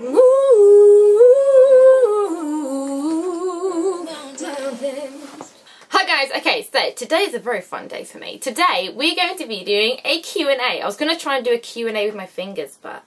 Hi guys, okay, so today is a very fun day for me. Today we're going to be doing a Q&A. I was going to try and do a Q&A with my fingers, but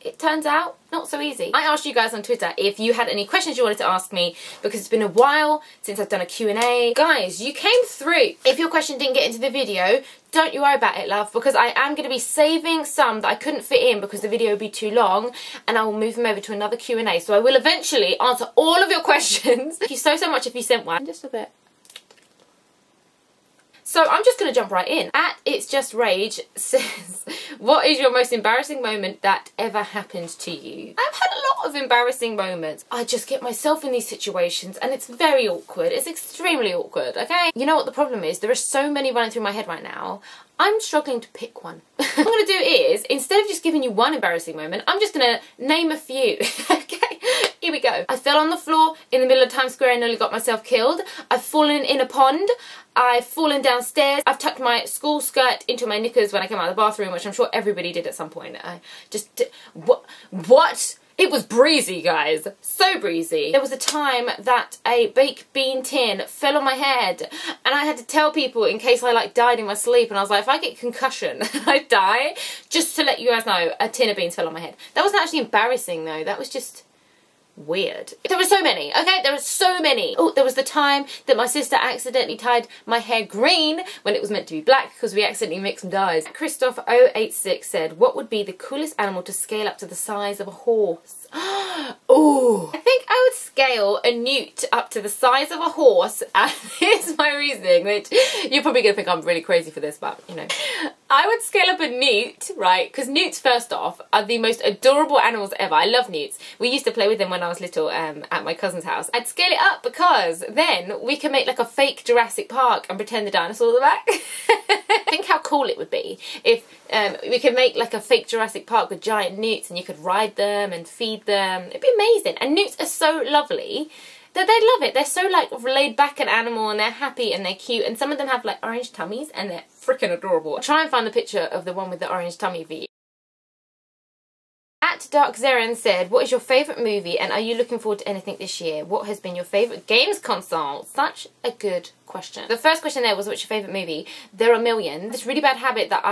it turns out not so easy. I asked you guys on Twitter if you had any questions you wanted to ask me because it's been a while since I've done a Q&A. Guys, you came through. If your question didn't get into the video, don't you worry about it, love, because I am going to be saving some that I couldn't fit in because the video would be too long, and I will move them over to another Q&A. So I will eventually answer all of your questions. Thank you so much if you sent one. Just a bit. So I'm just going to jump right in. At It's Just Rage says, what is your most embarrassing moment that ever happened to you? I've had a lot of embarrassing moments. I just get myself in these situations and it's very awkward. It's extremely awkward, okay? You know what the problem is? There are so many running through my head right now. I'm struggling to pick one. What I'm going to do is, instead of just giving you one embarrassing moment, I'm just going to name a few, okay? Here we go. I fell on the floor in the middle of Times Square and nearly got myself killed. I've fallen in a pond. I've fallen downstairs. I've tucked my school skirt into my knickers when I came out of the bathroom, which I'm sure everybody did at some point. What? It was breezy, guys. So breezy. There was a time that a baked bean tin fell on my head and I had to tell people in case I died in my sleep, and I was like, if I get concussion and I die, just to let you guys know, a tin of beans fell on my head. That wasn't actually embarrassing though. That was just weird. There were so many, okay? There were so many. Oh, there was the time that my sister accidentally tied my hair green when it was meant to be black because we accidentally mixed some dyes. Christoph086 said, what would be the coolest animal to scale up to the size of a horse? Oh, I think I would scale a newt up to the size of a horse, and here's my reasoning, which you're probably going to think I'm really crazy for this, but you know. I would scale up a newt, right, because newts, first off, are the most adorable animals ever. I love newts. We used to play with them when I was little at my cousin's house. I'd scale it up because then we could make like a fake Jurassic Park and pretend the dinosaurs are back. Think how cool it would be if we could make like a fake Jurassic Park with giant newts and you could ride them and feed them. It'd be amazing. And newts are so lovely that they'd love it. They're so laid back an animal, and they're happy and they're cute, and some of them have like orange tummies and they're freaking adorable. I'll try and find the picture of the one with the orange tummy for you. At Dark Zeren said, what is your favourite movie and are you looking forward to anything this year? What has been your favourite games console? Such a good question. The first question there was, what's your favourite movie? There are millions. This really bad habit that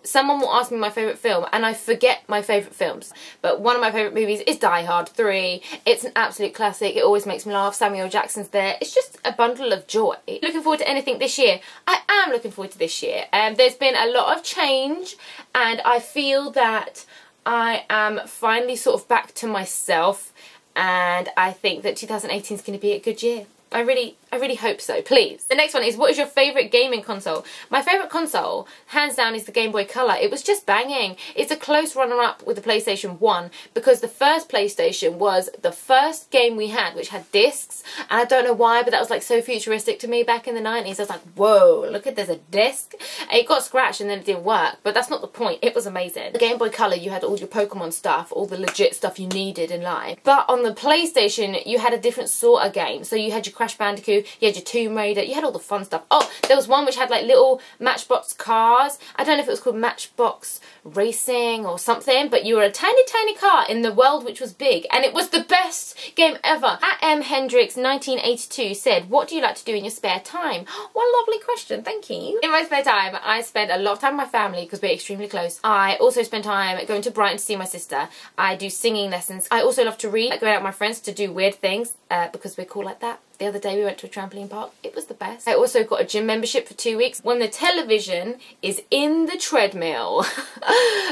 someone will ask me my favourite film and I forget my favourite films. But one of my favourite movies is Die Hard 3. It's an absolute classic. It always makes me laugh. Samuel Jackson's there. It's just a bundle of joy. Looking forward to anything this year? I am looking forward to this year. There's been a lot of change and I feel that I am finally sort of back to myself, and I think that 2018 is going to be a good year. I really hope so, please. The next one is, what is your favourite gaming console? My favourite console, hands down, is the Game Boy Color. It was just banging. It's a close runner-up with the PlayStation 1 because the first PlayStation was the first game we had, which had discs, and I don't know why, but that was like so futuristic to me back in the 90s. I was like, whoa, look at, there's a disc. It got scratched and then it didn't work, but that's not the point. It was amazing. The Game Boy Color, you had all your Pokemon stuff, all the legit stuff you needed in life. But on the PlayStation, you had a different sort of game. So you had your Crash Bandicoot, you had your Tomb Raider, you had all the fun stuff. Oh, there was one which had like little Matchbox cars. I don't know if it was called Matchbox Racing or something, but you were a tiny car in the world which was big, and it was the best game ever. At M Hendrix 1982 said, what do you like to do in your spare time? What a lovely question, thank you. In my spare time, I spend a lot of time with my family because we're extremely close. I also spend time going to Brighton to see my sister. I do singing lessons. I also love to read, like going out with my friends to do weird things because we're cool like that. The other day we went to a trampoline park. It was the best. I also got a gym membership for 2 weeks. When the television is in the treadmill,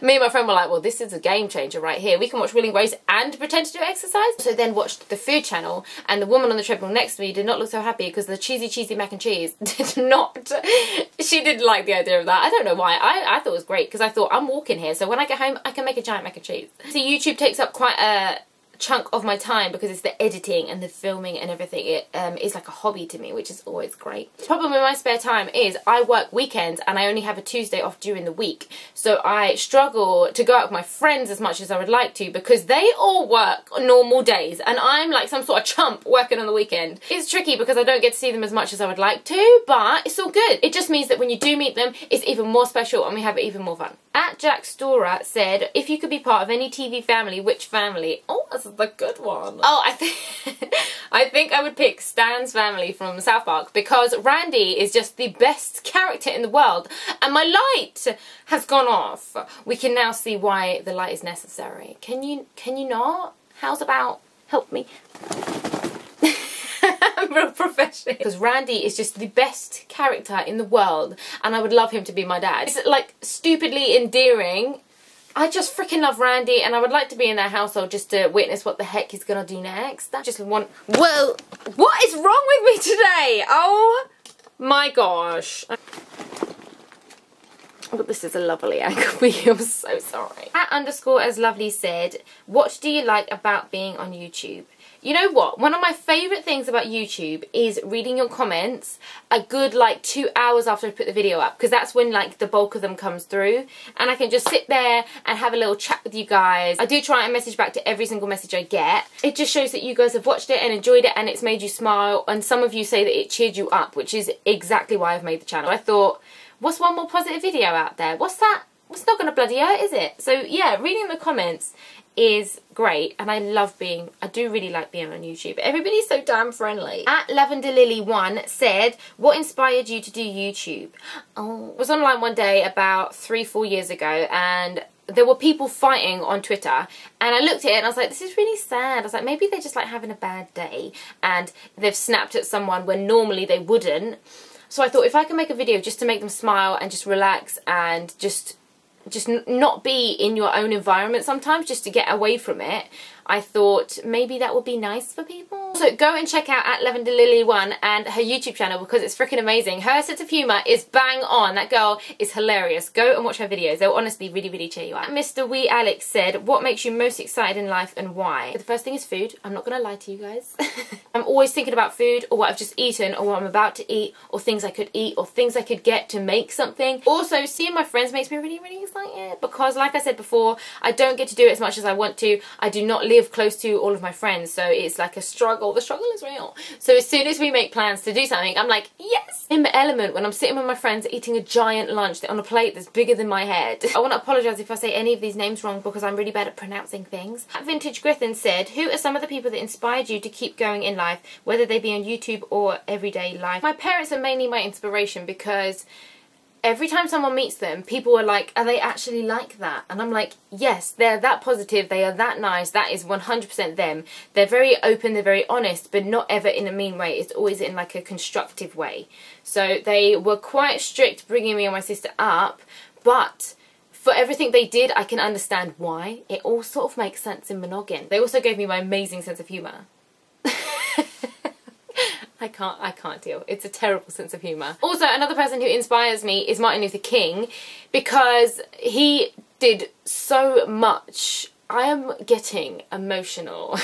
me and my friend were like, well, this is a game changer right here. We can watch Will & Grace and pretend to do exercise. So then watched the Food Channel, and the woman on the treadmill next to me did not look so happy because the cheesy mac and cheese did not, she didn't like the idea of that. I don't know why. I thought it was great because I thought, I'm walking here, so when I get home I can make a giant mac and cheese. So YouTube takes up quite a chunk of my time because it's the editing and the filming and everything. It is like a hobby to me, which is always great. The problem with my spare time is I work weekends and I only have a Tuesday off during the week. So I struggle to go out with my friends as much as I would like to because they all work on normal days and I'm like some sort of chump working on the weekend. It's tricky because I don't get to see them as much as I would like to, but it's all good. It just means that when you do meet them, it's even more special and we have even more fun. At Jack Stora said, if you could be part of any TV family, which family? Oh, this is the good one. Oh, I think I would pick Stan's family from South Park because Randy is just the best character in the world and my light has gone off. We can now see why the light is necessary. Can you not? How's about help me? I'm real professional. Because Randy is just the best character in the world and I would love him to be my dad. It's like stupidly endearing. I just freaking love Randy and I would like to be in their household just to witness what the heck he's gonna do next. I just want... Whoa! What is wrong with me today? Oh my gosh. Oh, this is a lovely angle for you. I'm so sorry. @_as_lovely said, what do you like about being on YouTube? You know what? One of my favourite things about YouTube is reading your comments a good like 2 hours after I put the video up because that's when like the bulk of them comes through and I can just sit there and have a little chat with you guys. I do try and message back to every single message I get. It just shows that you guys have watched it and enjoyed it and it's made you smile and some of you say that it cheered you up, which is exactly why I've made the channel. I thought, what's one more positive video out there? What's that? It's not going to bloody hurt, is it? So yeah, reading the comments is great and I do really like being on YouTube. Everybody's so damn friendly. @LavenderLily1 said, what inspired you to do YouTube? Oh, I was online one day about 3-4 years ago and there were people fighting on Twitter and I looked at it and I was like, this is really sad. I was like, maybe they're just like having a bad day and they've snapped at someone when normally they wouldn't. So I thought if I can make a video just to make them smile and just relax and just not be in your own environment sometimes, just to get away from it, I thought maybe that would be nice for people. So go and check out @LavenderLily1 and her YouTube channel because it's freaking amazing. Her sense of humour is bang on. That girl is hilarious. Go and watch her videos. They'll honestly really, really cheer you up. Mr. Wee Alex said, what makes you most excited in life and why? The first thing is food. I'm not going to lie to you guys. I'm always thinking about food or what I've just eaten or what I'm about to eat or things I could eat or things I could get to make something. Also, seeing my friends makes me really, really excited because like I said before, I don't get to do it as much as I want to. I do not live close to all of my friends, so it's like a struggle. The struggle is real. So as soon as we make plans to do something, I'm like, yes! In my element when I'm sitting with my friends eating a giant lunch on a plate that's bigger than my head. I want to apologise if I say any of these names wrong because I'm really bad at pronouncing things. Vintage Griffin said, who are some of the people that inspired you to keep going in life, whether they be on YouTube or everyday life? My parents are mainly my inspiration because every time someone meets them, people are like, are they actually like that? And I'm like, yes, they're that positive, they are that nice, that is 100% them. They're very open, they're very honest, but not ever in a mean way. It's always in like a constructive way. So they were quite strict bringing me and my sister up, but for everything they did, I can understand why. It all sort of makes sense in Monogin. They also gave me my amazing sense of humour. I can't deal. It's a terrible sense of humour. Also, another person who inspires me is Martin Luther King because he did so much. I am getting emotional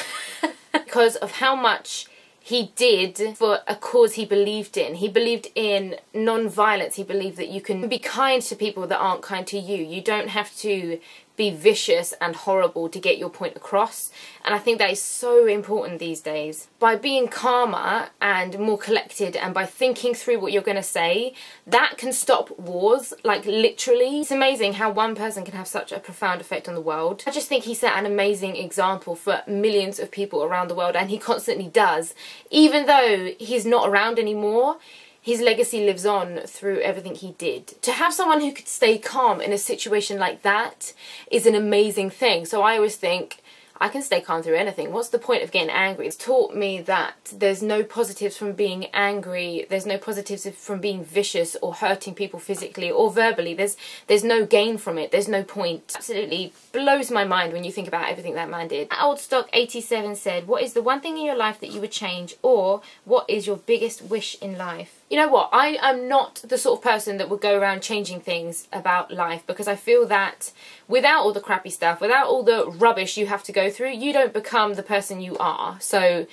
because of how much he did for a cause he believed in. He believed in non-violence. He believed that you can be kind to people that aren't kind to you. You don't have to be vicious and horrible to get your point across. And I think that is so important these days. By being calmer and more collected and by thinking through what you're going to say, that can stop wars, like literally. It's amazing how one person can have such a profound effect on the world. I just think he set an amazing example for millions of people around the world and he constantly does. Even though he's not around anymore, his legacy lives on through everything he did. To have someone who could stay calm in a situation like that is an amazing thing. So I always think, I can stay calm through anything. What's the point of getting angry? It's taught me that there's no positives from being angry. There's no positives from being vicious or hurting people physically or verbally. There's no gain from it. There's no point. Absolutely blows my mind when you think about everything that man did. Oldstock87 said, what is the one thing in your life that you would change, or what is your biggest wish in life? you know what, I am not the sort of person that would go around changing things about life, because I feel that without all the crappy stuff, without all the rubbish you have to go through, you don't become the person you are. So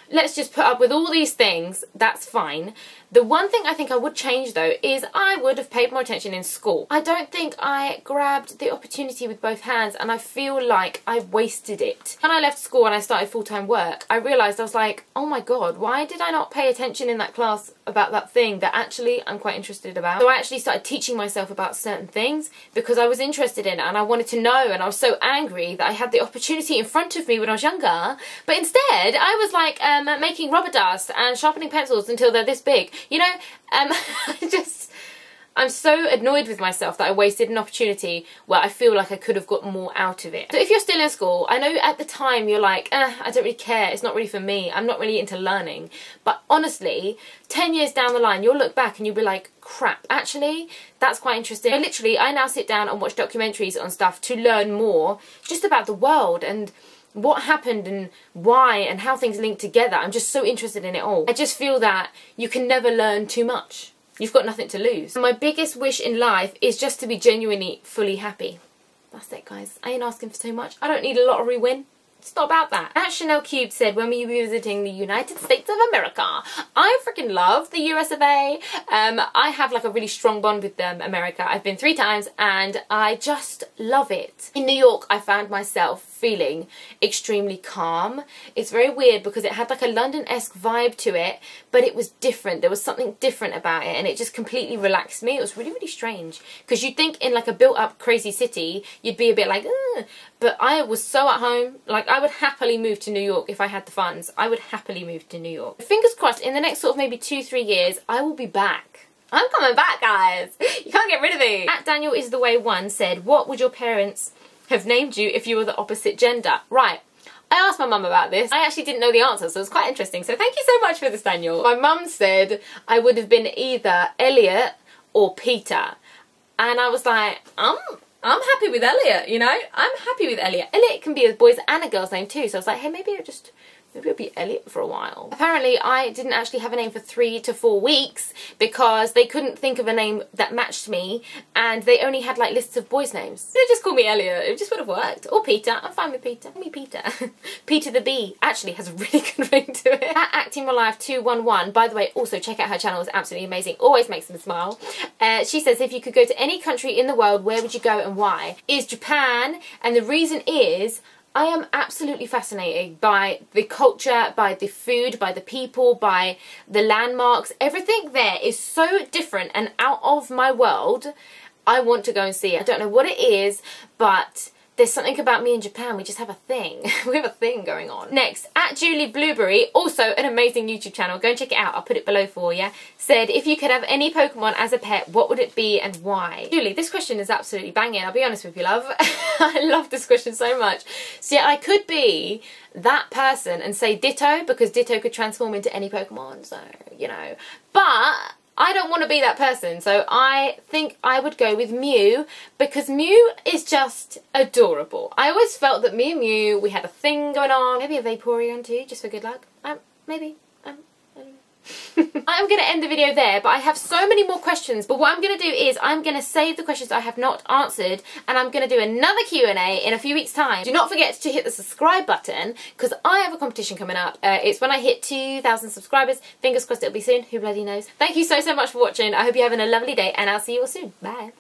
let's just put up with all these things, that's fine. The one thing I think I would change though is I would have paid more attention in school. I don't think I grabbed the opportunity with both hands, and I feel like I wasted it. When I left school and I started full-time work, I realised I was like, oh my god, why did I not pay attention in that class about that thing that actually I'm quite interested about? So I actually started teaching myself about certain things because I was interested in it and I wanted to know, and I was so angry that I had the opportunity in front of me when I was younger, but instead I was like making rubber dust and sharpening pencils until they're this big. You know, I'm so annoyed with myself that I wasted an opportunity where I feel like I could have got more out of it. So if you're still in school, I know at the time you're like, I don't really care, it's not really for me, I'm not really into learning. But honestly, 10 years down the line, you'll look back and you'll be like, crap, actually, that's quite interesting. So literally, I now sit down and watch documentaries on stuff to learn more just about the world and what happened and why and how things link together. I'm just so interested in it all. I just feel that you can never learn too much. You've got nothing to lose. My biggest wish in life is just to be genuinely fully happy. That's it, guys. I ain't asking for so much. I don't need a lottery win. It's not about that. At Chanel Cube said, when will you be visiting the United States of America? I freaking love the US of A. I have like a really strong bond with America. I've been 3 times and I just love it. In New York, I found myself feeling extremely calm. It's very weird because it had like a London-esque vibe to it, but it was different. There was something different about it and it just completely relaxed me. It was really, really strange because you'd think in like a built-up crazy city, you'd be a bit like, ugh. But I was so at home. Like, I would happily move to New York if I had the funds. I would happily move to New York. Fingers crossed, in the next sort of maybe 2-3 years, I will be back. I'm coming back, guys. You can't get rid of me. At Daniel is the way one said, what would your parents have named you if you were the opposite gender? Right. I asked my mum about this. I actually didn't know the answer, so it was quite interesting. So thank you so much for this, Daniel. My mum said I would have been either Elliot or Peter. And I was like, I'm happy with Elliot, you know? I'm happy with Elliot. Elliot can be a boy's and a girl's name too. So I was like, hey, maybe it'll be Elliot for a while. Apparently, I didn't actually have a name for 3 to 4 weeks because they couldn't think of a name that matched me and they only had like lists of boys' names. They just called me Elliot. It just would have worked. Or Peter. I'm fine with Peter. Call me Peter. Peter the Bee actually has a really good ring to it. At Acting Real Life 211, by the way, also check out her channel. It's absolutely amazing. Always makes me smile. She says, if you could go to any country in the world, where would you go and why? Is Japan, and the reason is, I am absolutely fascinated by the culture, by the food, by the people, by the landmarks. Everything there is so different and out of my world. I want to go and see it. I don't know what it is, but there's something about me in Japan. We just have a thing. We have a thing going on. Next, at Julie Blueberry, also an amazing YouTube channel. Go and check it out. I'll put it below for you. Said, if you could have any Pokemon as a pet, what would it be and why? Julie, this question is absolutely banging. I'll be honest with you, love. I love this question so much. So yeah, I could be that person and say Ditto, because Ditto could transform into any Pokemon. So, you know. But I don't want to be that person, so I think I would go with Mew because Mew is just adorable. I always felt that me and Mew, we had a thing going on. Maybe a Vaporeon too, just for good luck. Maybe. I don't know. I'm going to end the video there, but I have so many more questions. But what I'm going to do is I'm going to save the questions I have not answered, and I'm going to do another Q&A in a few weeks' time. Do not forget to hit the subscribe button, because I have a competition coming up. It's when I hit 2,000 subscribers. Fingers crossed it'll be soon. Who bloody knows? Thank you so much for watching. I hope you're having a lovely day, and I'll see you all soon. Bye.